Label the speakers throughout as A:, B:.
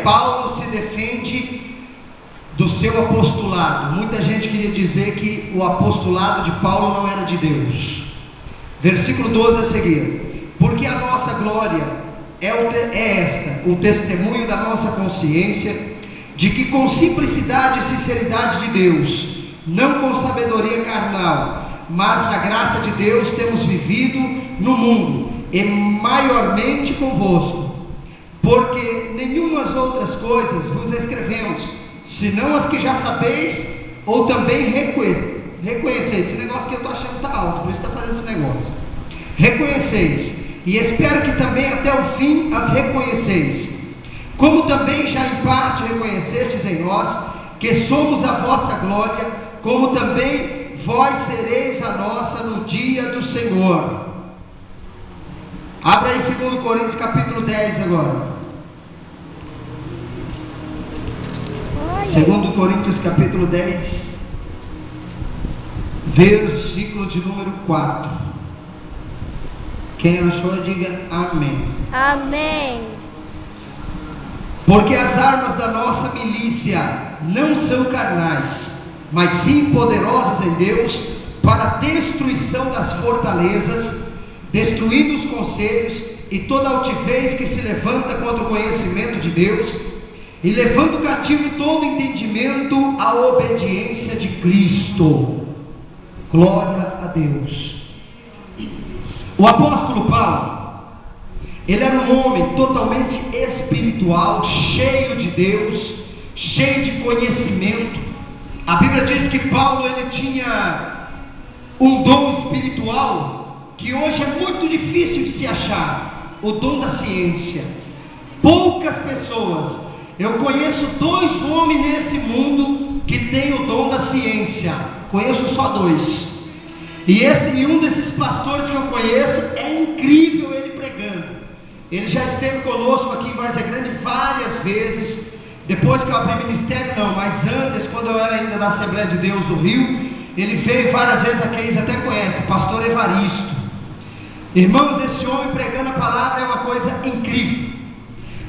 A: Paulo se defende do seu apostolado. Muita gente queria dizer que o apostolado de Paulo não era de Deus. Versículo 12 a seguir: porque a nossa glória é esta, o testemunho da nossa consciência, de que com simplicidade e sinceridade de Deus, não com sabedoria carnal, mas na graça de Deus, temos vivido no mundo, e maiormente convosco, porque nenhumas outras coisas vos escrevemos, senão as que já sabeis, ou também reconheceis. Esse negócio que eu estou achando está alto, por isso está fazendo esse negócio. Reconheceis, e espero que também até o fim as reconheceis, como também já em parte reconhecestes em nós, que somos a vossa glória, como também vós sereis a nossa no dia do Senhor. Abra aí 2 Coríntios capítulo 10 agora. 2 Coríntios capítulo 10, versículo de número 4. Quem achou, diga amém.
B: Amém.
A: Porque as armas da nossa milícia não são carnais, mas sim poderosas em Deus para a destruição das fortalezas, destruindo os conselhos e toda altivez que se levanta contra o conhecimento de Deus, e levando cativo todo entendimento à obediência de Cristo. Glória a Deus. O apóstolo Paulo, ele era um homem totalmente espiritual, cheio de Deus, cheio de conhecimento. A Bíblia diz que Paulo, ele tinha um dom espiritual que hoje é muito difícil de se achar, o dom da ciência. Poucas pessoas, eu conheço 2 homens nesse mundo que têm o dom da ciência, conheço só 2, e um desses pastores que eu conheço, é incrível ele pregando. Ele já esteve conosco aqui em Várzea Grande várias vezes, depois que eu abri ministério não, mas antes, quando eu era ainda da Assembleia de Deus do Rio, ele veio várias vezes aqui, eles até conhecem, pastor Evaristo. Irmãos, esse homem pregando a palavra é uma coisa incrível.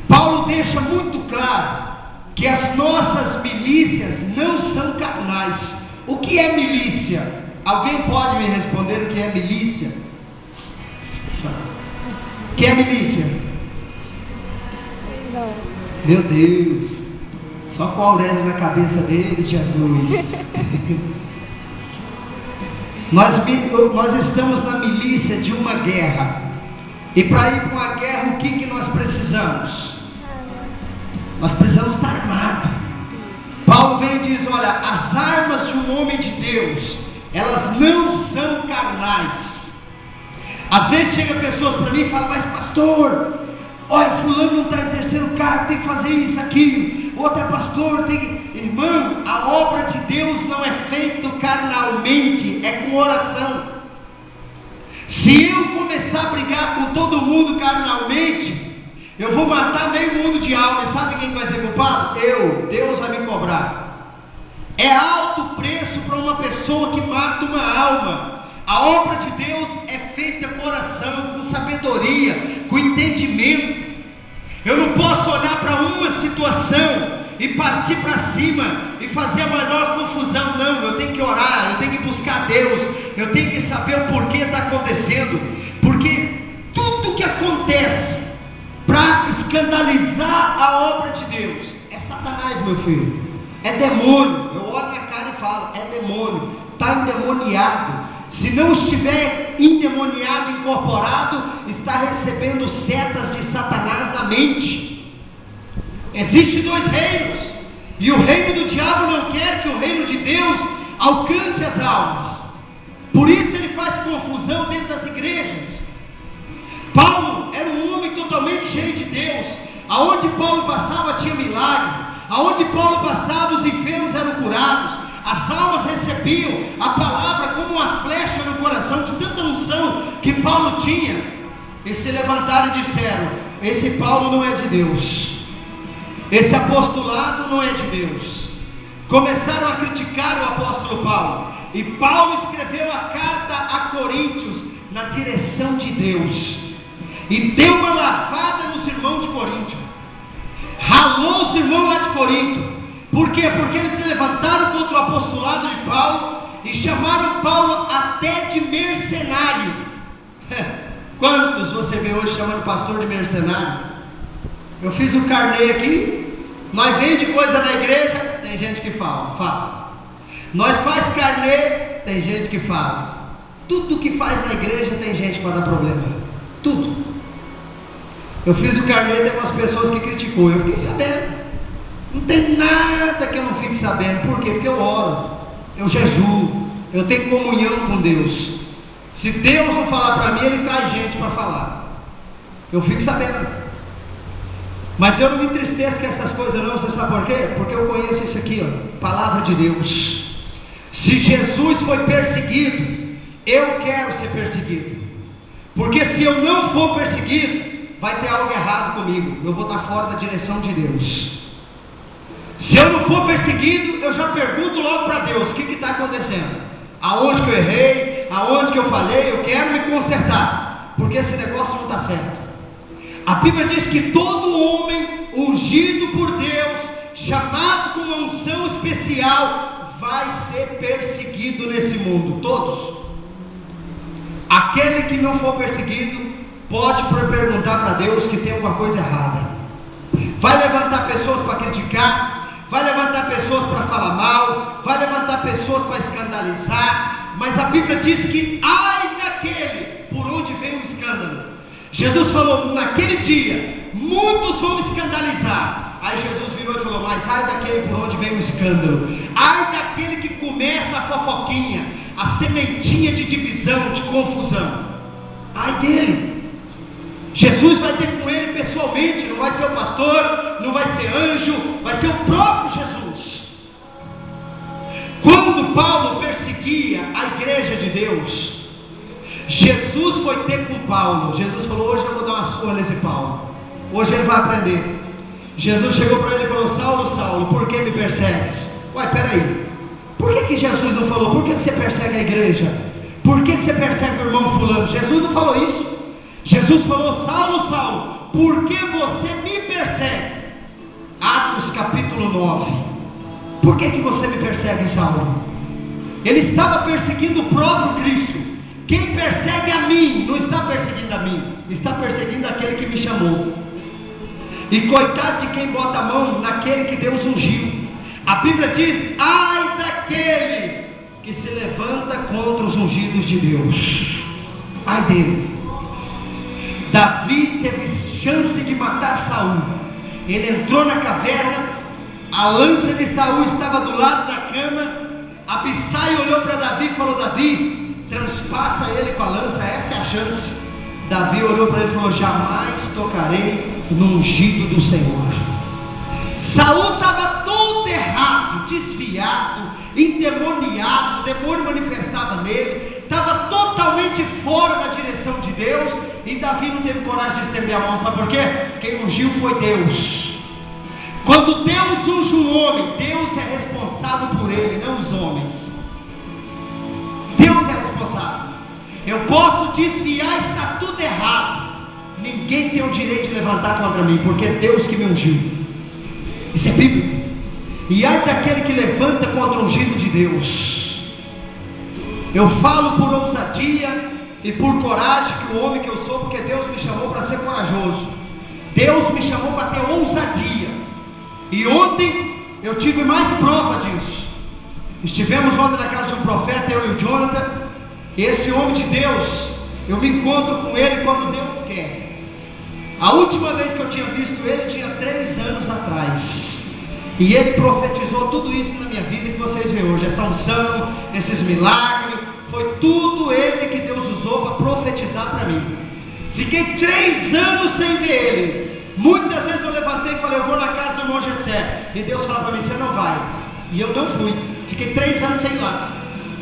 A: Paulo deixa muito claro que as nossas milícias não são carnais. O que é milícia? Alguém pode me responder o que é milícia? O que é milícia?
B: Não.
A: Meu Deus, só com a Aurélia na cabeça deles, Jesus. Nós estamos na milícia de uma guerra. E para ir para uma guerra, o que nós precisamos? Nós precisamos estar armados. Paulo vem e diz: olha, as armas de um homem de Deus, elas não são carnais. Às vezes chega pessoas para mim e falam: mas pastor, olha, fulano não está exercendo o cargo, tem que fazer isso, aquilo. Outro é pastor, tem que... Irmão, a obra de Deus não é feita carnalmente, é com oração. Se eu começar a brigar com todo mundo carnalmente, eu vou matar meio mundo de alma. E sabe quem vai ser culpado? Deus vai me cobrar. É alto preço para uma pessoa que mata uma alma. A obra de Deus é feita com oração, com sabedoria, com entendimento. Eu não posso olhar para uma situação e partir para cima e fazer a maior confusão. Não, eu tenho que orar, eu tenho que buscar Deus, eu tenho que saber o porquê está acontecendo. Porque tudo que acontece para escandalizar a obra de Deus é Satanás, meu filho. É demônio. Eu olho na cara e falo: é demônio, está endemoniado. Se não estiver endemoniado, incorporado, está recebendo setas de Satanás na mente. Existem 2 reinos, e o reino do diabo não quer que o reino de Deus alcance as almas. Por isso ele faz confusão dentro das igrejas. Paulo era um homem totalmente cheio de Deus. Aonde Paulo passava tinha milagre. Aonde Paulo passava os enfermos eram curados. As almas recebiam a palavra como uma flecha no coração, de tanta unção que Paulo tinha. E se levantaram e disseram: esse Paulo não é de Deus, esse apostolado não é de Deus. Começaram a criticar o apóstolo Paulo. E Paulo escreveu a carta a Coríntios na direção de Deus, e deu uma lavada nos irmãos de Corinto, ralou outros irmãos lá de Corinto. Por quê? Porque eles se levantaram contra o apostolado de Paulo e chamaram Paulo até de mercenário. Quantos você vê hoje chamando o pastor de mercenário? Eu fiz o carnê aqui. Nós vende coisa na igreja, tem gente que fala. Nós faz carnê, tem gente que fala. Tudo que faz na igreja tem gente para dar problema. Tudo. Eu fiz o carnê, tem umas pessoas que criticou. Eu fiquei sabendo. Não tem nada que eu não fique sabendo. Por quê? Porque eu oro, eu jejuo, eu tenho comunhão com Deus. Se Deus não falar para mim, Ele traz gente para falar. Eu fico sabendo. Mas eu não me entristeço com essas coisas não. Você sabe por quê? Porque eu conheço isso aqui, ó, palavra de Deus. Se Jesus foi perseguido, eu quero ser perseguido. Porque se eu não for perseguido, vai ter algo errado comigo. Eu vou estar fora da direção de Deus. Se eu não for perseguido, eu já pergunto logo para Deus: o que está acontecendo? Aonde que eu errei? Aonde que eu falei? Eu quero me consertar, porque esse negócio não está certo. A Bíblia diz que todo homem ungido por Deus, chamado com uma unção especial, vai ser perseguido nesse mundo. Todos. Aquele que não for perseguido pode perguntar para Deus que tem alguma coisa errada. Vai levantar pessoas para criticar, vai levantar pessoas para falar mal, vai levantar pessoas para escandalizar, mas a Bíblia diz que ai daquele por onde vem o escândalo. Jesus falou: naquele dia muitos vão escandalizar. Aí Jesus virou e falou: mas ai daquele por onde vem o escândalo, ai daquele que começa a fofoquinha, a sementinha de divisão, de confusão. Ai dele. Jesus vai ter com ele pessoalmente, não vai ser o pastor, não vai ser anjo, vai ser o próprio Jesus. Quando Paulo perseguia a igreja de Deus, Jesus foi ter com Paulo. Jesus falou: hoje eu vou dar uma surra nesse Paulo, hoje ele vai aprender. Jesus chegou para ele e falou: Saulo, Saulo, por que me persegues? Ué, peraí, por que Jesus não falou: por que você persegue a igreja? Por que você persegue o irmão fulano? Jesus não falou isso. Jesus falou: Saulo, Saulo, por que você me persegue? Atos capítulo 9. Por que você me persegue, Saulo? Ele estava perseguindo o próprio Cristo. Quem persegue a mim, não está perseguindo a mim, está perseguindo aquele que me chamou. E coitado de quem bota a mão naquele que Deus ungiu. A Bíblia diz: ai daquele que se levanta contra os ungidos de Deus. Ai dele. Davi teve chance de matar Saul. Ele entrou na caverna, a lança de Saul estava do lado da cama. Abissai olhou para Davi e falou: Davi, transpassa ele com a lança, essa é a chance. Davi olhou para ele e falou: jamais tocarei no ungido do Senhor. Saul estava todo errado, desviado, endemoniado, o demônio manifestava nele, estava totalmente fora da direção de Deus. E Davi não teve coragem de estender a mão. Sabe por quê? Quem ungiu foi Deus. Quando Deus unge um homem, Deus é responsável por ele, não os homens. Deus é responsável. Eu posso desviar, está tudo errado, ninguém tem o direito de levantar contra mim, porque é Deus que me ungiu. Isso é bíblico. E ai daquele que levanta contra o ungido de Deus. Eu falo por ousadia e por coragem que o homem que eu sou, porque Deus me chamou para ser corajoso. Deus me chamou para ter ousadia. E ontem eu tive mais prova disso. Estivemos ontem na casa de um profeta, eu e o Jonathan. Esse homem de Deus, eu me encontro com ele quando Deus quer. A última vez que eu tinha visto ele tinha 3 anos atrás. E ele profetizou tudo isso na minha vida que vocês veem hoje. Essa unção, esses milagres, foi tudo ele que Deus usou para profetizar para mim. Fiquei 3 anos sem ver ele. Muitas vezes eu levantei e falei: eu vou na casa do irmão Gessé. E Deus falou para mim: você não vai. E eu não fui. Fiquei 3 anos sem ir lá.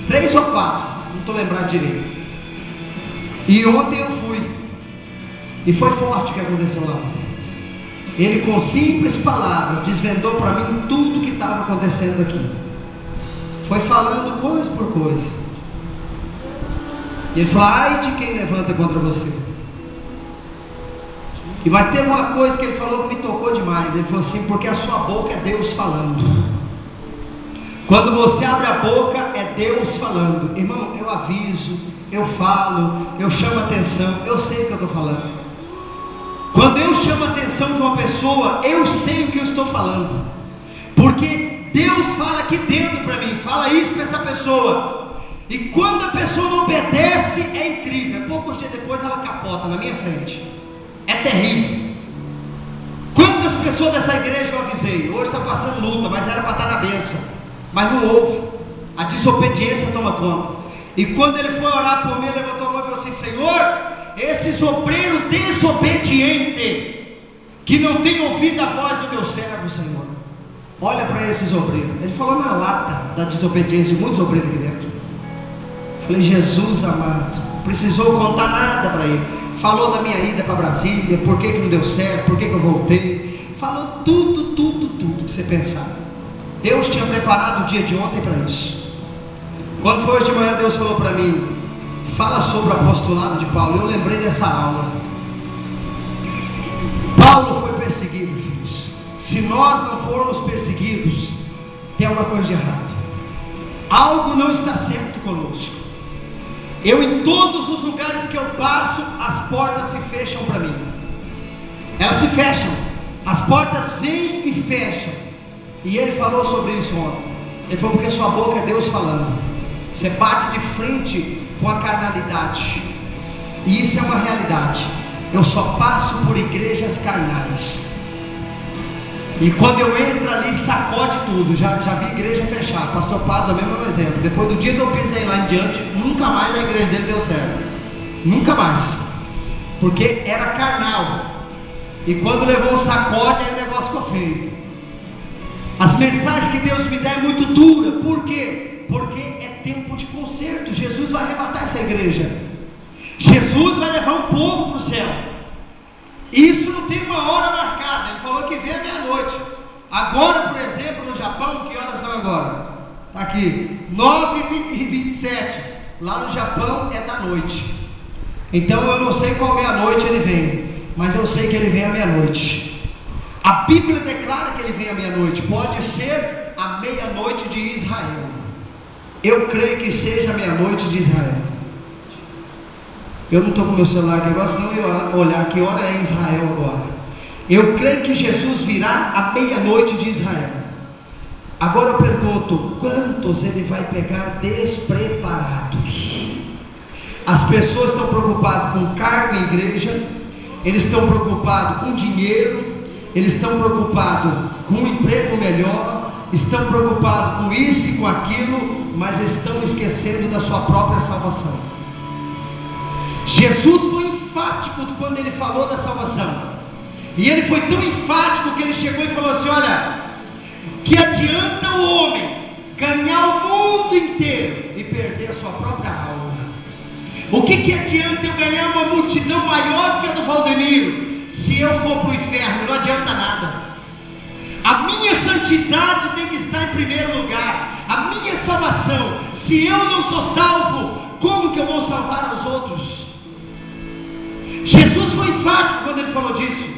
A: 3 ou 4, não estou lembrado direito. E ontem eu fui. E foi forte o que aconteceu lá. Ele com simples palavras desvendou para mim tudo que estava acontecendo aqui. Foi falando coisa por coisa. E ele falou: ai de quem levanta contra você. Mas teve uma coisa que ele falou que me tocou demais. Ele falou assim: porque a sua boca é Deus falando. Quando você abre a boca, é Deus falando. Irmão, eu aviso, eu falo, eu chamo atenção, eu sei o que eu estou falando. Quando eu chamo a atenção de uma pessoa, eu sei o que eu estou falando, porque Deus fala aqui dentro para mim, fala isso para essa pessoa. E quando a pessoa não obedece, é incrível. Poucos dias depois ela capota na minha frente. É terrível. Quantas pessoas dessa igreja eu avisei? Hoje está passando luta, mas era para estar na bênção. Mas não houve. A desobediência toma conta. E quando ele foi orar por mim, ele levantou a mão e falou assim: Senhor, esses obreiros desobedientes, que não têm ouvido a voz do meu servo, Senhor, olha para esses obreiros. Ele falou na lata da desobediência, muitos obreiros aqui dentro. Falei: Jesus amado, precisou contar nada para ele. Falou da minha ida para Brasília, por que não deu certo, por que eu voltei. Falou tudo que você pensava. Deus tinha preparado o dia de ontem para isso. Quando foi hoje de manhã, Deus falou para mim: fala sobre o apostolado de Paulo. Eu lembrei dessa aula. Paulo foi perseguido, filhos. Se nós não formos perseguidos, tem alguma coisa de errado. Algo não está certo conosco. Em todos os lugares que eu passo, as portas se fecham para mim. Elas se fecham. As portas vêm e fecham. E ele falou sobre isso ontem. Ele falou: porque sua boca é Deus falando. Você bate de frente com a carnalidade. E isso é uma realidade. Eu só passo por igrejas carnais. E quando eu entro ali, sacode tudo. Já vi igreja fechar. Pastor Pado é o mesmo exemplo. Depois do dia que eu pisei lá em diante, nunca mais a igreja dele deu certo. Nunca mais. Porque era carnal. E quando levou um sacode, aí o negócio ficou feio. As mensagens que Deus me dá é muito dura. Por quê? Porque é tempo de conserto. Jesus vai arrebatar essa igreja. Jesus vai levar um povo para o céu. Isso não tem uma hora marcada. Ele falou que vem à meia-noite. Agora, por exemplo, no Japão, que horas são agora? Está aqui, 9h27. Lá no Japão é da noite. Então eu não sei qual meia-noite ele vem, mas eu sei que ele vem à meia-noite. A Bíblia declara que ele vem à meia-noite. Pode ser a meia-noite de Israel. Eu creio que seja a meia-noite de Israel. Eu não estou com meu celular aqui agora, senão eu ia olhar que hora é Israel agora. Eu creio que Jesus virá à meia-noite de Israel. Agora eu pergunto: quantos ele vai pegar despreparados? As pessoas estão preocupadas com cargo em igreja, eles estão preocupados com dinheiro, eles estão preocupados com um emprego melhor, estão preocupados com isso e com aquilo, mas estão esquecendo da sua própria salvação. Jesus foi enfático quando ele falou da salvação. E ele foi tão enfático que ele chegou e falou assim: olha, que adianta o homem ganhar o mundo inteiro e perder a sua própria alma? O que adianta eu ganhar uma multidão maior do que a do Valdemiro, se eu for para o inferno? Não adianta nada. A minha santidade tem que estar em primeiro lugar. A minha salvação. Se eu não sou salvo, como que eu vou salvar os outros? Jesus foi enfático quando ele falou disso.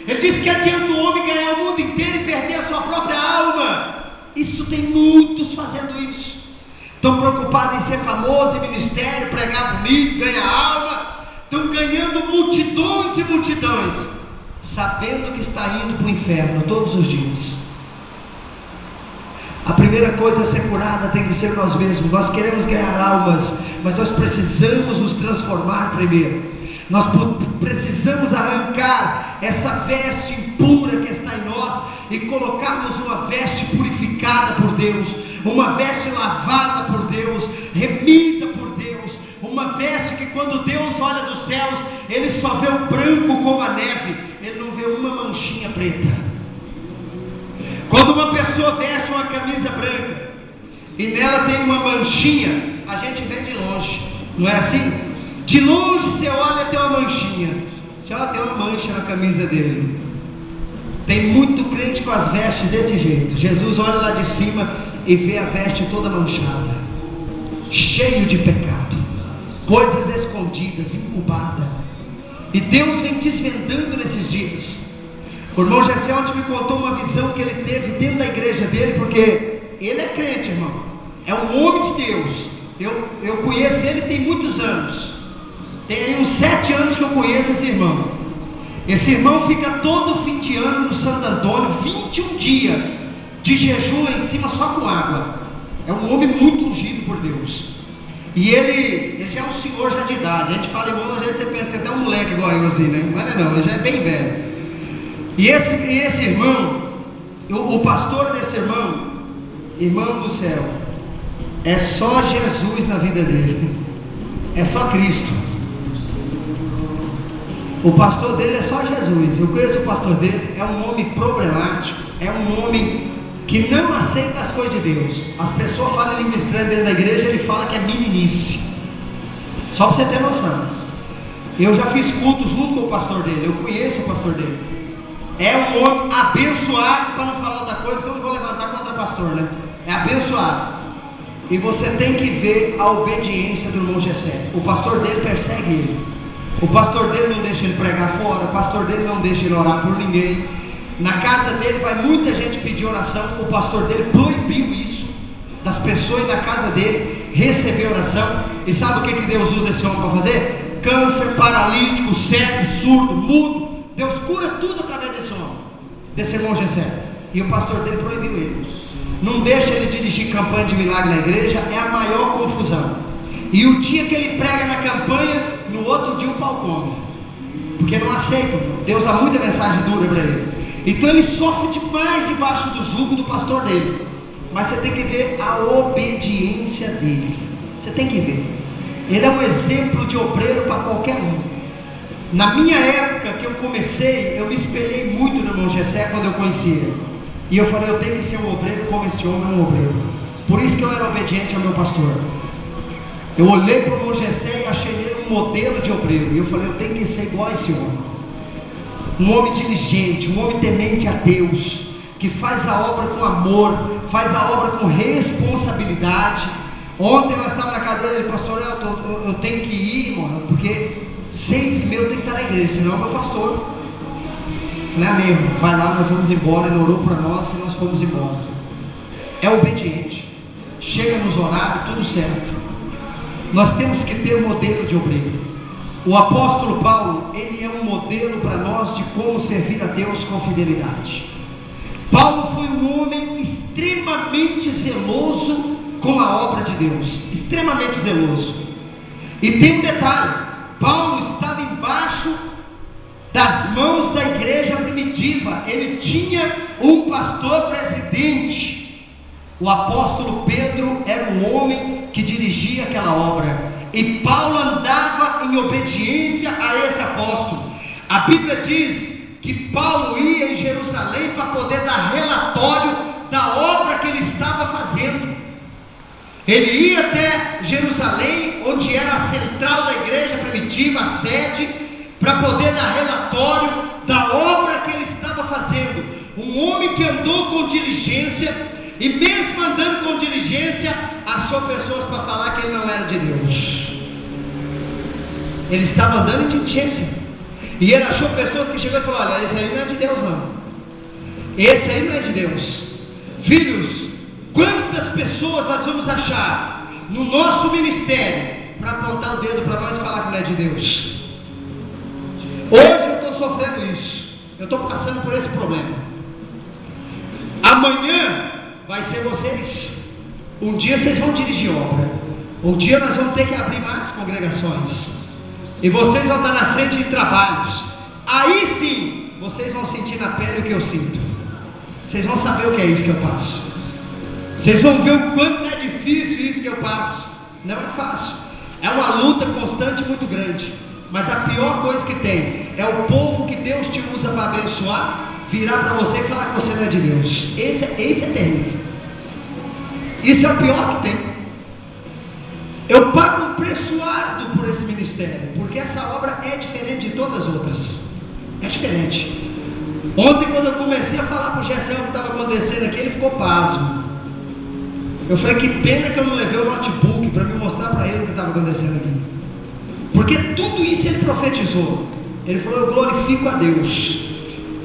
A: Ele disse que adianta o homem ganhar o mundo inteiro e perder a sua própria alma. Isso tem muitos fazendo isso. Estão preocupados em ser famoso em ministério, pregar bonito, ganhar alma. Estão ganhando multidões e multidões, sabendo que está indo para o inferno todos os dias. A primeira coisa a ser curada tem que ser nós mesmos. Nós queremos ganhar almas, mas nós precisamos nos transformar primeiro. Nós precisamos arrancar essa veste impura que está em nós e colocarmos uma veste purificada por Deus, uma veste lavada por Deus, remida por Deus, uma veste que quando Deus olha dos céus, Ele só vê o branco como a neve, Ele não vê uma manchinha preta. Quando uma pessoa veste uma camisa branca e nela tem uma manchinha, a gente vê de longe, não é assim? De longe você olha, tem uma manchinha. Você olha, tem uma mancha na camisa dele. Tem muito crente com as vestes desse jeito. Jesus olha lá de cima e vê a veste toda manchada, cheio de pecado, coisas escondidas, incubadas. E Deus vem desvendando nesses dias. O irmão Gessé ontem me contou uma visão que ele teve dentro da igreja dele, porque ele é crente, irmão. É um homem de Deus. Eu conheço ele tem muitos anos. Tem aí uns 7 anos que eu conheço esse irmão. Esse irmão fica todo fim de ano no Santo Antônio, 21 dias de jejum lá em cima só com água. É um homem muito ungido por Deus. E ele já é um senhor já de idade. A gente fala irmão, às vezes você pensa que é até um moleque igual eu assim, né? Mas não, ele já é bem velho. E esse irmão, o pastor desse irmão do céu, é só Jesus na vida dele. É só Cristo. O pastor dele é só Jesus. Eu conheço o pastor dele, é um homem problemático, é um homem que não aceita as coisas de Deus. As pessoas falam em língua estranha dentro da igreja, ele fala que é meninice. Só para você ter noção. Eu já fiz culto junto com o pastor dele, eu conheço o pastor dele. É um homem abençoado, para não falar outra coisa que eu não vou levantar contra o pastor, né? É abençoado. E você tem que ver a obediência do irmão Gessé. O pastor dele persegue ele. O pastor dele não deixa ele pregar fora, o pastor dele não deixa ele orar por ninguém. Na casa dele vai muita gente pedir oração, o pastor dele proibiu isso, das pessoas na casa dele receber oração. E sabe o que Deus usa esse homem para fazer? Câncer, paralítico, cego, surdo, mudo. Deus cura tudo através desse homem, desse irmão Gessé. E o pastor dele proibiu ele. Não deixa ele dirigir campanha de milagre na igreja, é a maior confusão. E o dia que ele prega na campanha, no outro dia o pau come. Porque não aceita. Deus dá muita mensagem dura para ele. Então ele sofre demais debaixo do jugo do pastor dele. Mas você tem que ver a obediência dele. Você tem que ver. Ele é um exemplo de obreiro para qualquer um. Na minha época que eu comecei, eu me espelhei muito no irmão Gessé quando eu conheci ele. E eu falei, eu tenho que ser um obreiro como esse homem é um obreiro. Por isso que eu era obediente ao meu pastor. Eu olhei para o irmão Gessé e achei nele um modelo de obreiro. E eu falei, eu tenho que ser igual a esse homem. Um homem diligente, um homem temente a Deus, que faz a obra com amor, faz a obra com responsabilidade. Ontem nós estávamos na cadeira dele, pastor, eu tenho que ir, irmão, porque 6h30 eu tenho que estar na igreja, senão é meu pastor. Falei, amém, vai lá, nós vamos embora. Ele orou para nós e nós fomos embora. É obediente, chega nos horários, tudo certo. Nós temos que ter um modelo de obreiro. O apóstolo Paulo, ele é um modelo para nós de como servir a Deus com fidelidade. Paulo foi um homem extremamente zeloso com a obra de Deus, extremamente zeloso. E tem um detalhe, Paulo estava embaixo das mãos da igreja primitiva. Ele tinha um pastor presidente. O apóstolo Pedro era um homem que dirigia aquela obra, e Paulo andava em obediência a esse apóstolo. A Bíblia diz que Paulo ia em Jerusalém para poder dar relatório da obra que ele estava fazendo. Ele ia até Jerusalém, onde era a central da igreja primitiva, a sede, para poder dar relatório da obra que ele estava fazendo. Um homem que andou com diligência, e mesmo andando com diligência, achou pessoas para falar que ele não era de Deus. Ele estava andando em diligência, e ele achou pessoas que chegou e falou, olha, esse aí não é de Deus não, esse aí não é de Deus. Filhos, quantas pessoas nós vamos achar no nosso ministério para apontar o dedo para nós e falar que não é de Deus? Hoje eu estou sofrendo isso, eu estou passando por esse problema. Amanhã vai ser vocês. Um dia vocês vão dirigir obra, um dia nós vamos ter que abrir mais congregações, e vocês vão estar na frente de trabalhos. Aí sim vocês vão sentir na pele o que eu sinto. Vocês vão saber o que é isso que eu passo. Vocês vão ver o quanto é difícil isso que eu passo. Não é fácil, é uma luta constante muito grande. Mas a pior coisa que tem é o povo que Deus te usa para abençoar virar para você e falar que você não é de Deus. Esse é terrível. Isso é o pior que tem. Eu pago um preço árduo por esse ministério, porque essa obra é diferente de todas as outras. É diferente. Ontem, quando eu comecei a falar para o Gessé o que estava acontecendo aqui, ele ficou pasmo. Eu falei, que pena que eu não levei o notebook para me mostrar para ele o que estava acontecendo aqui. Porque tudo isso ele profetizou. Ele falou: eu glorifico a Deus,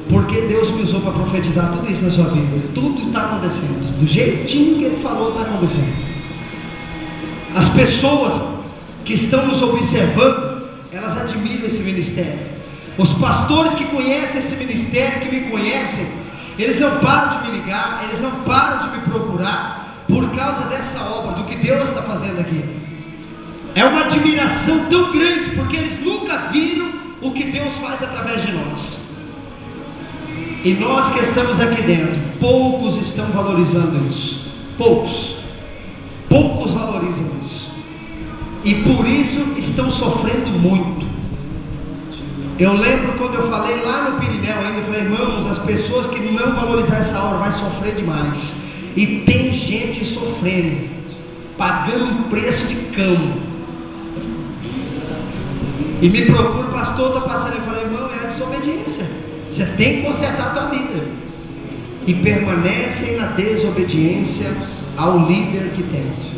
A: porque Deus me usou para profetizar tudo isso na sua vida. Tudo está acontecendo, do jeitinho que Ele falou está acontecendo. As pessoas que estão nos observando, elas admiram esse ministério. Os pastores que conhecem esse ministério, que me conhecem, eles não param de me ligar, eles não param de me procurar, por causa dessa obra, do que Deus está fazendo aqui. É uma admiração tão grande, porque eles nunca viram o que Deus faz através de nós. E nós que estamos aqui dentro, poucos estão valorizando isso. Poucos valorizam isso. E por isso estão sofrendo muito. Eu lembro quando eu falei lá no Pirineu ainda, eu falei: irmãos, as pessoas que não valorizar essa obra vai sofrer demais. E tem gente sofrendo, pagando um preço de cão. E me procura: pastor, estou passando. Eu falei: irmão, é a desobediência. Você tem que consertar a tua vida. E permanecem na desobediência ao líder que tem.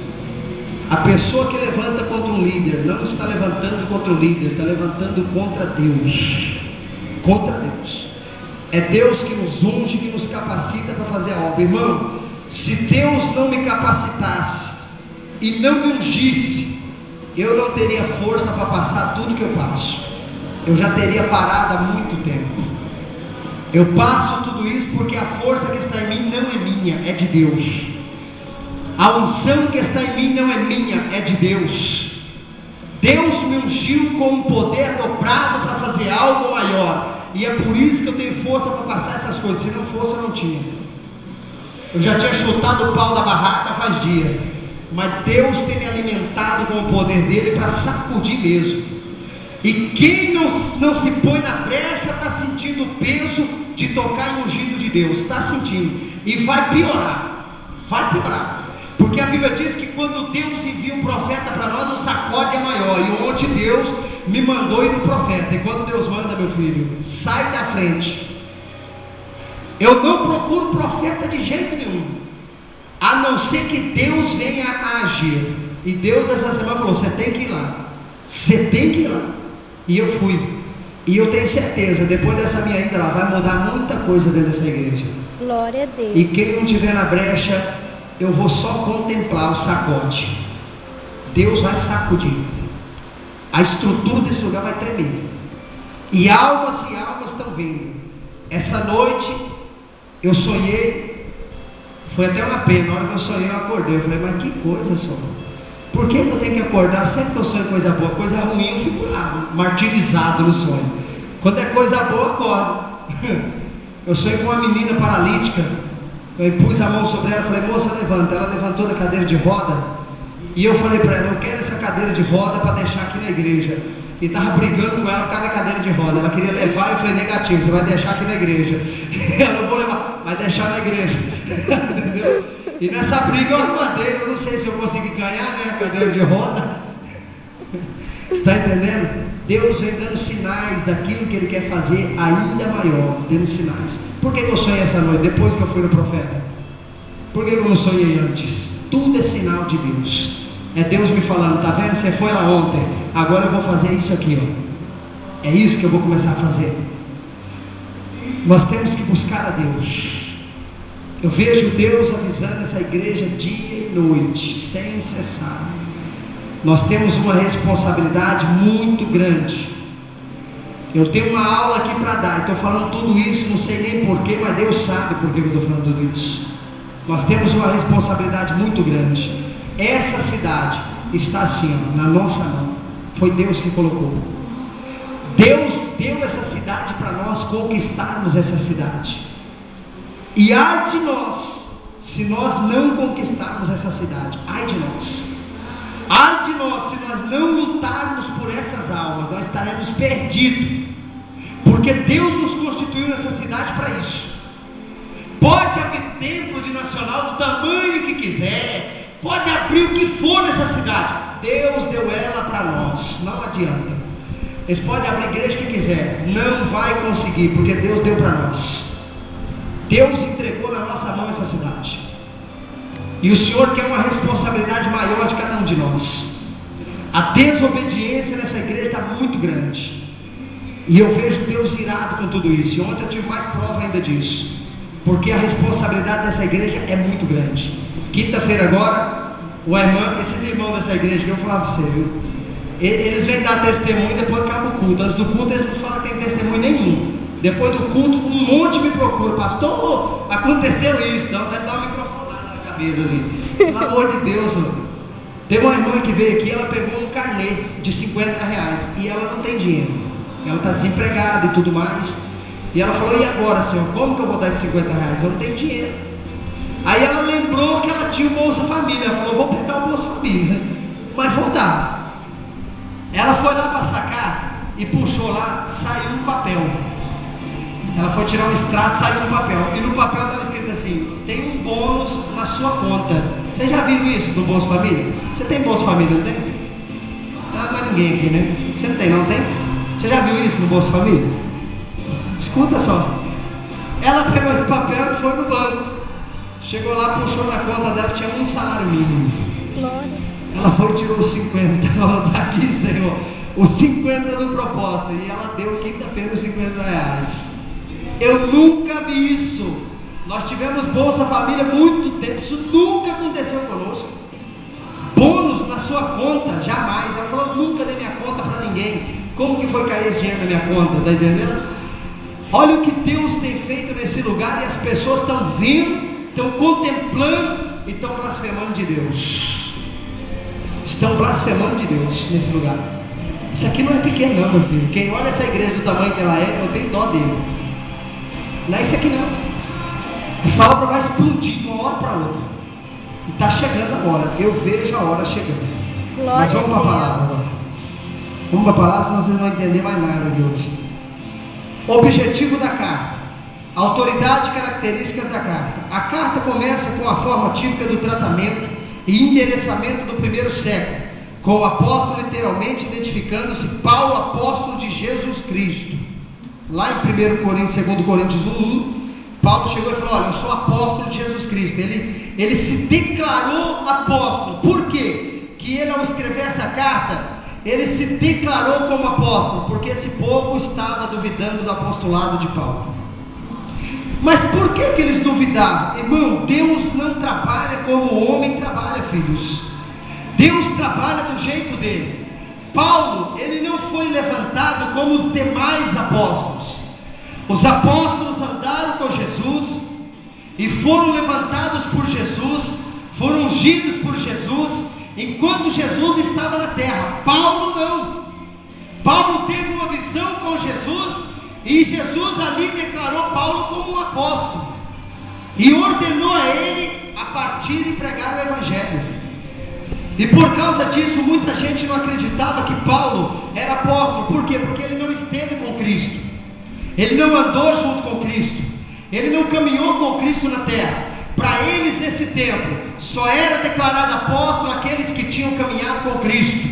A: A pessoa que levanta contra um líder não está levantando contra o líder, está levantando contra Deus. Contra Deus. É Deus que nos unge, que nos capacita para fazer a obra. Irmão, se Deus não me capacitasse e não me ungisse, eu não teria força para passar tudo que eu passo. Eu já teria parado há muito tempo. Eu passo tudo isso porque a força que está em mim não é minha, é de Deus. A unção que está em mim não é minha, é de Deus. Deus me ungiu com um poder dobrado para fazer algo maior. E é por isso que eu tenho força para passar essas coisas. Se não fosse, eu não tinha. Eu já tinha chutado o pau da barraca faz dia. Mas Deus tem me alimentado com o poder dele para sacudir mesmo. E quem não se põe na brecha está sentindo o peso de tocar em ungido de Deus. Está sentindo. E vai piorar. Vai piorar. Porque a Bíblia diz que quando Deus envia um profeta para nós, o sacode é maior. E ontem Deus me mandou ir no profeta. E quando Deus manda, meu filho, sai da frente. Eu não procuro profeta de jeito nenhum, a não ser que Deus venha a agir. E Deus essa semana falou: você tem que ir lá. Você tem que ir lá. E eu fui. E eu tenho certeza, depois dessa minha ida lá, vai mudar muita coisa dentro dessa igreja.
B: Glória a Deus.
A: E quem não estiver na brecha, eu vou só contemplar o sacode. Deus vai sacudir. A estrutura desse lugar vai tremer. E almas estão vindo. Essa noite eu sonhei. Foi até uma pena. Na hora que eu sonhei, eu acordei. Eu falei: mas que coisa, Senhor. Por que eu tenho que acordar? Sempre que eu sonho coisa boa, coisa ruim, eu fico lá, martirizado no sonho. Quando é coisa boa, eu acordo. Eu sonhei com uma menina paralítica. Eu pus a mão sobre ela e falei: moça, levanta. Ela levantou da cadeira de roda. E eu falei para ela: eu quero essa cadeira de roda para deixar aqui na igreja. E estava brigando com ela por causa da cadeira de roda. Ela queria levar, eu falei: negativo, você vai deixar aqui na igreja. Ela: não vou levar, vai deixar na igreja. Entendeu? E nessa briga eu levantei. Eu não sei se eu consegui ganhar, né, a cadeira de roda. Está entendendo? Deus vem dando sinais daquilo que Ele quer fazer ainda maior, dando sinais. Por que eu sonhei essa noite, depois que eu fui no profeta? Por que eu não sonhei antes? Tudo é sinal de Deus. É Deus me falando: tá vendo? Você foi lá ontem, agora eu vou fazer isso aqui, ó. É isso que eu vou começar a fazer. Nós temos que buscar a Deus. Eu vejo Deus avisando essa igreja dia e noite, sem cessar. Nós temos uma responsabilidade muito grande. Eu tenho uma aula aqui para dar, estou falando tudo isso, não sei nem porquê, mas Deus sabe por que eu estou falando tudo isso. Nós temos uma responsabilidade muito grande. Essa cidade está assim, ó, na nossa mão. Foi Deus que colocou. Deus deu essa cidade para nós conquistarmos essa cidade. E ai de nós, se nós não conquistarmos essa cidade. Ai de nós. Ai de nós, se nós não lutarmos por essas almas, nós estaremos perdidos. Porque Deus nos constituiu nessa cidade para isso. Pode haver templo de nacional do tamanho que quiser, pode abrir o que for nessa cidade. Deus deu ela para nós, não adianta. Eles podem abrir a igreja que quiser, não vai conseguir, porque Deus deu para nós. Deus entregou na nossa mão essa cidade. E o Senhor quer uma responsabilidade maior de cada um de nós. A desobediência nessa igreja está muito grande. E eu vejo Deus irado com tudo isso. E ontem eu tive mais prova ainda disso, porque a responsabilidade dessa igreja é muito grande. Quinta-feira agora, esses irmãos dessa igreja que eu falava para você, viu? Eles vêm dar testemunho e depois acaba o culto. Antes do culto eles não falam que tem testemunho nenhum. Depois do culto um monte me procura: pastor, aconteceu isso. Então deve dar uma microfonada na cabeça assim. Pelo amor de Deus, mano. Teve uma irmã que veio aqui, ela pegou um carnê de R$50 e ela não tem dinheiro. Ela está desempregada e tudo mais. E ela falou: e agora, Senhor, como que eu vou dar esses R$50? Eu não tenho dinheiro. Aí ela lembrou que ela tinha o Bolsa Família. Ela falou: vou pegar o Bolsa Família, mas vou dar. Ela foi lá para sacar e puxou lá, saiu um papel. Ela foi tirar um extrato, saiu um papel. E no papel estava escrito assim: tem um bônus na sua conta. Vocês já viram isso do Bolsa Família? Você tem Bolsa Família, não tem? Não, não é ninguém aqui, né? Você não tem, não tem? Você já viu isso no Bolsa Família? Escuta só. Ela pegou esse papel e foi no banco. Chegou lá, puxou na conta dela, tinha um salário mínimo.
B: Glória.
A: Ela foi e tirou os 50. Ela falou: tá aqui, Senhor, os 50 do propósito. E ela deu quinta-feira os R$50. Eu nunca vi isso. Nós tivemos Bolsa Família há muito tempo. Isso nunca aconteceu conosco. Bônus na sua conta, jamais. Ela falou: nunca dei minha conta para ninguém. Como que foi cair esse dinheiro na minha conta? Está entendendo? Olha o que Deus tem feito nesse lugar. E as pessoas estão vendo, estão contemplando e estão blasfemando de Deus. Estão blasfemando de Deus nesse lugar. Isso aqui não é pequeno não, meu filho. Quem olha essa igreja do tamanho que ela é, eu tenho dó dele. Não é isso aqui não. Essa obra vai explodir de uma hora para outra. E está chegando agora. Eu vejo a hora chegando.
B: Glória.
A: Mas vamos para a palavra agora. Vamos para a palavra, senão vocês não vão entender mais nada de hoje. Objetivo da carta: autoridade e características da carta. A carta começa com a forma típica do tratamento e endereçamento do primeiro século, com o apóstolo literalmente identificando-se Paulo, apóstolo de Jesus Cristo. Lá em 1 Coríntios, 2 Coríntios 1, Paulo chegou e falou: olha, eu sou apóstolo de Jesus Cristo. Ele se declarou apóstolo. Por quê? Que ele, ao escrever essa carta, ele se declarou como apóstolo, porque esse povo estava duvidando do apostolado de Paulo. Mas por que eles duvidavam? Irmão, Deus não trabalha como o homem trabalha, filhos. Deus trabalha do jeito dele. Paulo, ele não foi levantado como os demais apóstolos. Os apóstolos andaram com Jesus e foram levantados por Jesus, foram ungidos por Jesus, enquanto Jesus estava na terra. Paulo não. Paulo teve uma visão com Jesus, e Jesus ali declarou Paulo como um apóstolo, e ordenou a ele a partir e pregar o Evangelho. E por causa disso, muita gente não acreditava que Paulo era apóstolo. Por quê? Porque ele não esteve com Cristo, ele não andou junto com Cristo, ele não caminhou com Cristo na terra. Para eles, nesse tempo, só era declarado apóstolo aqueles que tinham caminhado com Cristo.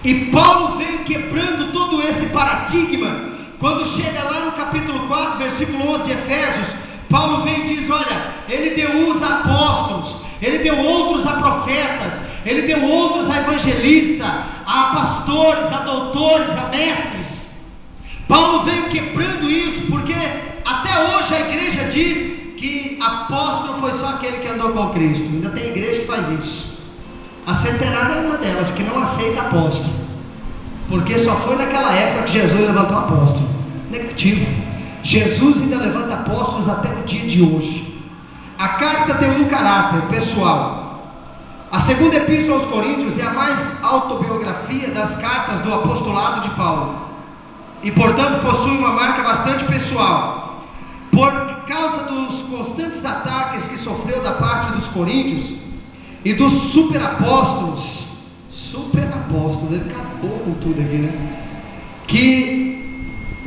A: E Paulo veio quebrando todo esse paradigma. Quando chega lá no capítulo 4, versículo 11 de Efésios, Paulo vem e diz: olha, ele deu uns a apóstolos, ele deu outros a profetas, ele deu outros a evangelistas, a pastores, a doutores, a mestres. Paulo veio quebrando isso, porque até hoje a igreja diz que apóstolo foi só aquele que andou com Cristo. Ainda tem igreja que faz isso. A Centenária é uma delas, que não aceita apóstolo, porque só foi naquela época que Jesus levantou apóstolo. Negativo. Jesus ainda levanta apóstolos até o dia de hoje. A carta tem um caráter pessoal. A segunda epístola aos Coríntios é a mais autobiografia das cartas do apostolado de Paulo, e portanto possui uma marca bastante pessoal. Por causa dos constantes ataques que sofreu da parte dos coríntios e dos superapóstolos, ele acabou com tudo aqui, né? Que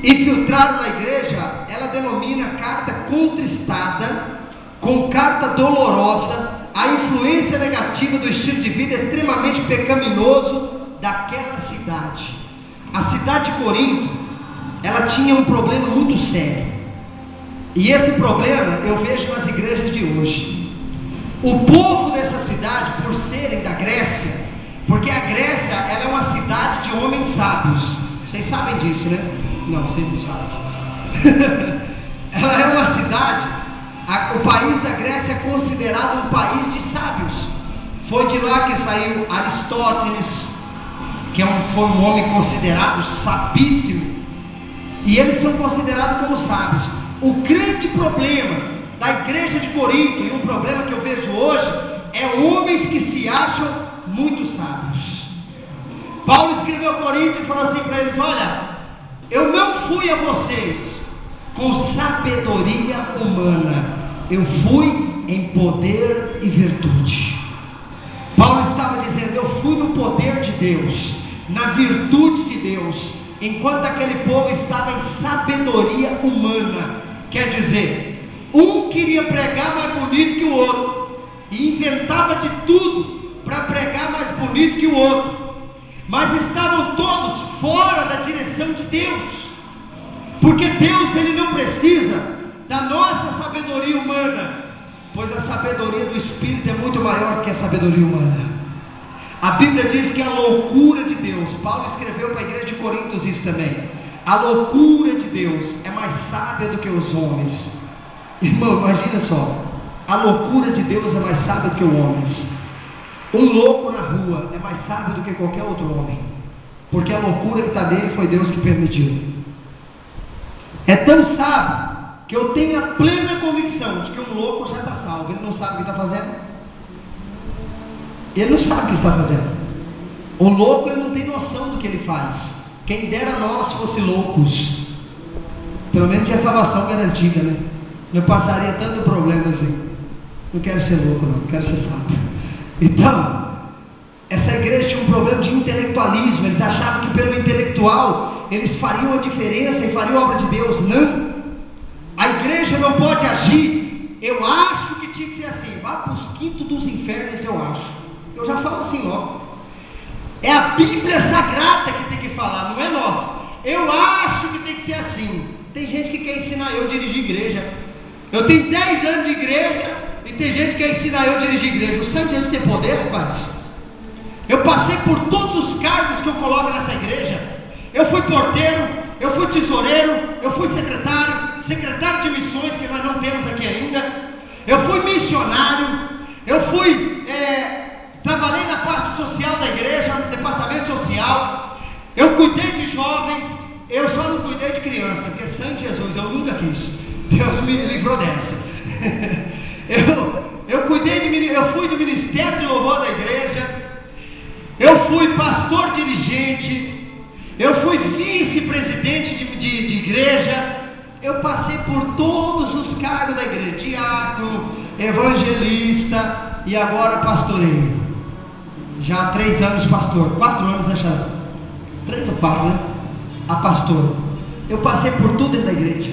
A: infiltraram na igreja, ela denomina carta contristada, com carta dolorosa, a influência negativa do estilo de vida extremamente pecaminoso daquela cidade. A cidade de Corinto, ela tinha um problema muito sério, e esse problema eu vejo nas igrejas de hoje. O povo dessa cidade, por serem da Grécia, porque a Grécia ela é uma cidade de homens sábios, vocês sabem disso, né? Não, vocês não sabem. Ela é uma cidade, o país da Grécia é considerado um país de sábios. Foi de lá que saiu Aristóteles, que foi um homem considerado sabíssimo, e eles são considerados como sábios. O grande problema da igreja de Corinto, e um problema que eu vejo hoje, é homens que se acham muito sábios. Paulo escreveu a Corinto e falou assim para eles: olha, eu não fui a vocês com sabedoria humana, eu fui em poder e virtude. Paulo estava dizendo: eu fui no poder de Deus, na virtude de Deus, enquanto aquele povo estava em sabedoria humana. Quer dizer, um queria pregar mais bonito que o outro, e inventava de tudo para pregar mais bonito que o outro, mas estavam todos fora da direção de Deus, porque Deus, ele não precisa da nossa sabedoria humana, pois a sabedoria do Espírito é muito maior que a sabedoria humana. A Bíblia diz que a loucura de Deus, Paulo escreveu para a igreja de Coríntios isso também, a loucura de Deus é mais sábia do que os homens. Irmão, imagina só, a loucura de Deus é mais sábia do que os homens. Um louco na rua é mais sábio do que qualquer outro homem, porque a loucura que está nele foi Deus que permitiu. É tão sábio que eu tenho a plena convicção de que um louco já está salvo. Ele não sabe o que está fazendo. Ele não sabe o que está fazendo. O louco, ele não tem noção do que ele faz. Quem dera nós fosse loucos, pelo menos tinha salvação garantida, né? Não passaria tanto problema assim. Não quero ser louco, não, quero ser sábio. Então, essa igreja tinha um problema de intelectualismo. Eles achavam que pelo intelectual eles fariam a diferença e fariam a obra de Deus. Não. A igreja não pode agir. Eu acho que tinha que ser assim. Vá para os quintos dos infernos, eu acho. Eu já falo assim logo. É a Bíblia Sagrada que tem que falar, não é nós. Eu acho que tem que ser assim. Tem gente que quer ensinar eu a dirigir igreja. Eu tenho 10 anos de igreja e tem gente que quer ensinar eu a dirigir igreja. O santo Jesus tem poder, rapaz. Eu passei por todos os cargos que eu coloco nessa igreja. Eu fui porteiro, eu fui tesoureiro, eu fui secretário de missões, que nós não temos aqui ainda. Eu fui missionário, eu fui, trabalhei na parte social da igreja, no departamento social. Eu cuidei de jovens, eu só não cuidei de criança, porque santo Jesus, eu nunca quis. Deus me livrou dessa. Eu fui do ministério de louvor da igreja. Eu fui pastor dirigente, eu fui vice-presidente de igreja, eu passei por todos os cargos da igreja, diácono, evangelista e agora pastoreio. Já há 3 anos pastor, 4 anos, né, Xará? 3 ou 4, né? A pastor. Eu passei por tudo dentro da igreja.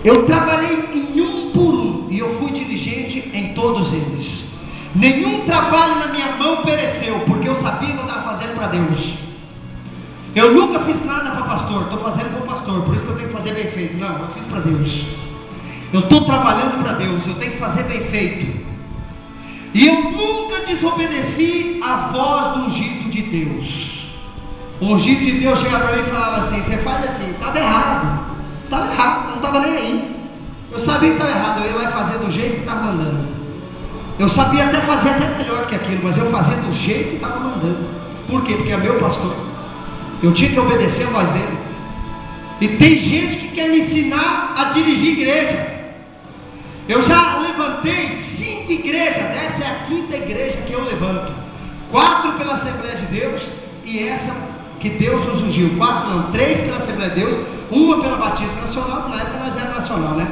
A: Eu trabalhei em um por um e eu fui dirigente em todos eles. Nenhum trabalho na minha mão pereceu, porque eu sabia que eu estava fazendo para Deus. Eu nunca fiz nada para pastor, estou fazendo para o pastor, por isso que eu tenho que fazer bem feito. Não, eu fiz para Deus. Eu estou trabalhando para Deus, eu tenho que fazer bem feito. E eu nunca desobedeci a voz do ungido de Deus. O ungido de Deus chegava para mim e falava assim: você faz assim, estava errado, não estava nem aí. Eu sabia que estava errado, eu ia lá fazer do jeito que estava mandando. Eu sabia até fazer até melhor que aquilo, mas eu fazia do jeito que estava mandando. Por quê? Porque é meu pastor. Eu tinha que obedecer a voz dele. E tem gente que quer me ensinar a dirigir igreja. Eu já levantei 5 igrejas, essa é a 5ª igreja que eu levanto. 4 pela Assembleia de Deus e essa que Deus nos ungiu. 3 pela Assembleia de Deus, 1 pela Batista Nacional, que na época nós era nacional, né?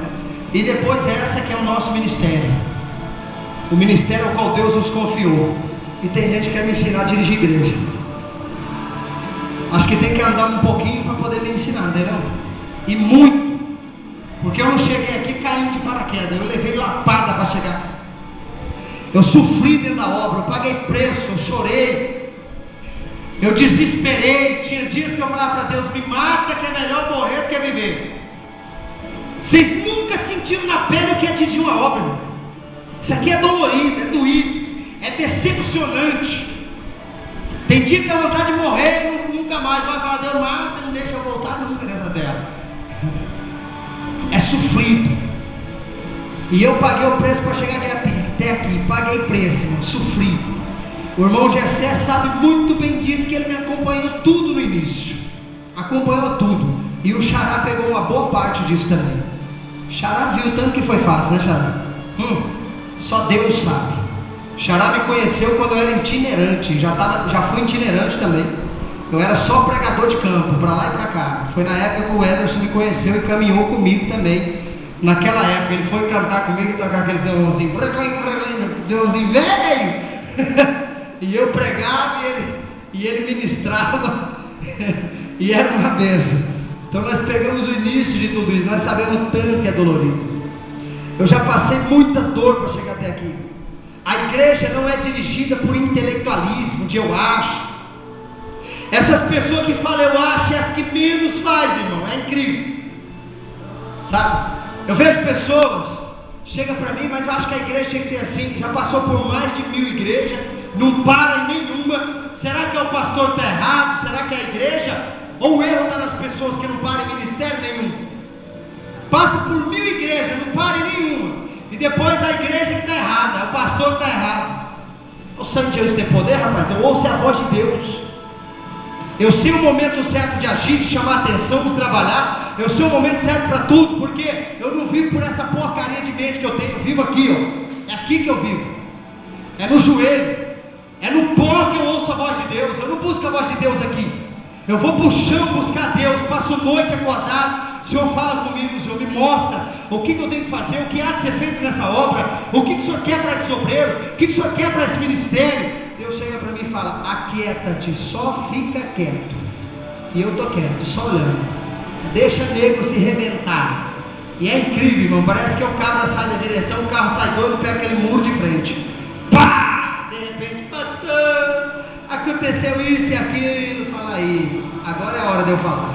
A: E depois essa que é o nosso ministério. O ministério ao qual Deus nos confiou. E tem gente que quer me ensinar a dirigir igreja. Acho que tem que andar um pouquinho para poder me ensinar, entendeu? E muito. Porque eu não cheguei aqui caindo de paraquedas. Eu levei lapada para chegar. Eu sofri dentro da obra. Eu paguei preço. Eu chorei. Eu desesperei. Tinha dias que eu falava para Deus: me mata, que é melhor morrer do que viver. Vocês nunca sentiram na pele o que é dirigir uma obra, irmão. Isso aqui é dolorido, é doído, é decepcionante. Tem dia que dá vontade de morrer, não nunca mais. Vai falar, Deus mata, não deixa eu voltar nunca nessa terra. É sofrido. E eu paguei o preço para chegar até aqui. Paguei preço, irmão, sofri. O irmão Gessé sabe muito bem disso, que ele me acompanhou tudo no início. Acompanhou tudo. E o Xará pegou uma boa parte disso também. Xará viu o tanto que foi fácil, né, Xará? Só Deus sabe. Xará me conheceu quando eu era itinerante. Já fui itinerante também. Eu era só pregador de campo, para lá e para cá. Foi na época que o Ederson me conheceu e caminhou comigo também. Naquela época ele foi cantar comigo e tocar aquele violãozinho. Violãozinho velho. E eu pregava e ele ministrava. E era uma bênção. Então nós pegamos o início de tudo isso. Nós sabemos o tanto que é dolorido. Eu já passei muita dor para chegar até aqui. A igreja não é dirigida por intelectualismo, de eu acho. Essas pessoas que falam eu acho é as que menos fazem, irmão. É incrível. Sabe? Eu vejo pessoas, chega para mim, mas eu acho que a igreja tinha que ser assim. Já passou por mais de 1000 igrejas, não para em nenhuma. Será que é o pastor que está errado? Será que é a igreja? Ou o erro está nas pessoas que não param em ministério nenhum? Passa por 1000 igrejas, não para em nenhuma. E depois a igreja que está errada, é o pastor que está errado. O Santo de Deus tem poder, rapaz. Eu ouço a voz de Deus. Eu sei o momento certo de agir, de chamar a atenção, de trabalhar. Eu sei o momento certo para tudo, porque eu não vivo por essa porcaria de mente que eu tenho. Eu vivo aqui, ó. É aqui que eu vivo. É no joelho. É no pó que eu ouço a voz de Deus. Eu não busco a voz de Deus aqui. Eu vou pro chão buscar Deus. Passo noite acordado. O Senhor fala comigo, o Senhor me mostra o que eu tenho que fazer, o que há de ser feito nessa obra, o que o Senhor quer para esse obreiro, o que o Senhor quer para esse ministério. Deus chega para mim e fala: aquieta-te, só fica quieto. E eu estou quieto, só olhando. Deixa o nego se rebentar. E é incrível, irmão. Parece que o cabra sai da direção, o carro sai doido, pega aquele muro de frente. Pá! De repente, pastor, aconteceu isso e aquilo. Fala aí, agora é a hora de eu falar.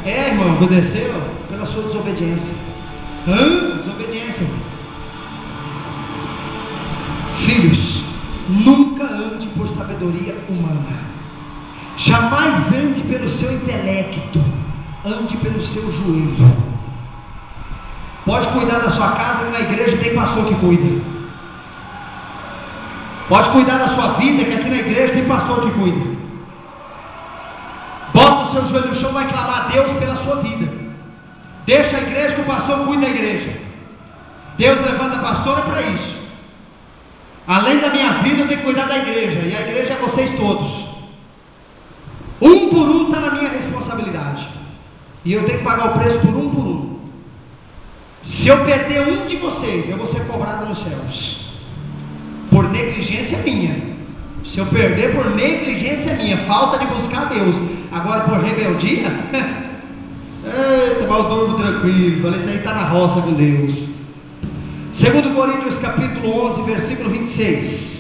A: É, irmão, aconteceu pela sua desobediência. Desobediência. Filhos, nunca ande por sabedoria humana. Jamais ande pelo seu intelecto. Ande pelo seu joelho. Pode cuidar da sua casa, que na igreja tem pastor que cuida. Pode cuidar da sua vida, que aqui na igreja tem pastor que cuida. Bota o seu joelho no chão e vai clamar a Deus pela sua vida. Deixa a igreja que o pastor cuida da igreja. Deus levanta a pastora para isso. Além da minha vida, eu tenho que cuidar da igreja. E a igreja é vocês todos. Um por um está na minha responsabilidade. E eu tenho que pagar o preço por um. Se eu perder um de vocês, eu vou ser cobrado nos céus. Por negligência minha. Se eu perder por negligência minha, falta de buscar Deus. Agora por rebeldia, eita, mas eu durmo tranquilo. Falei, isso aí está na roça com Deus. 2 Coríntios capítulo 11, versículo 26.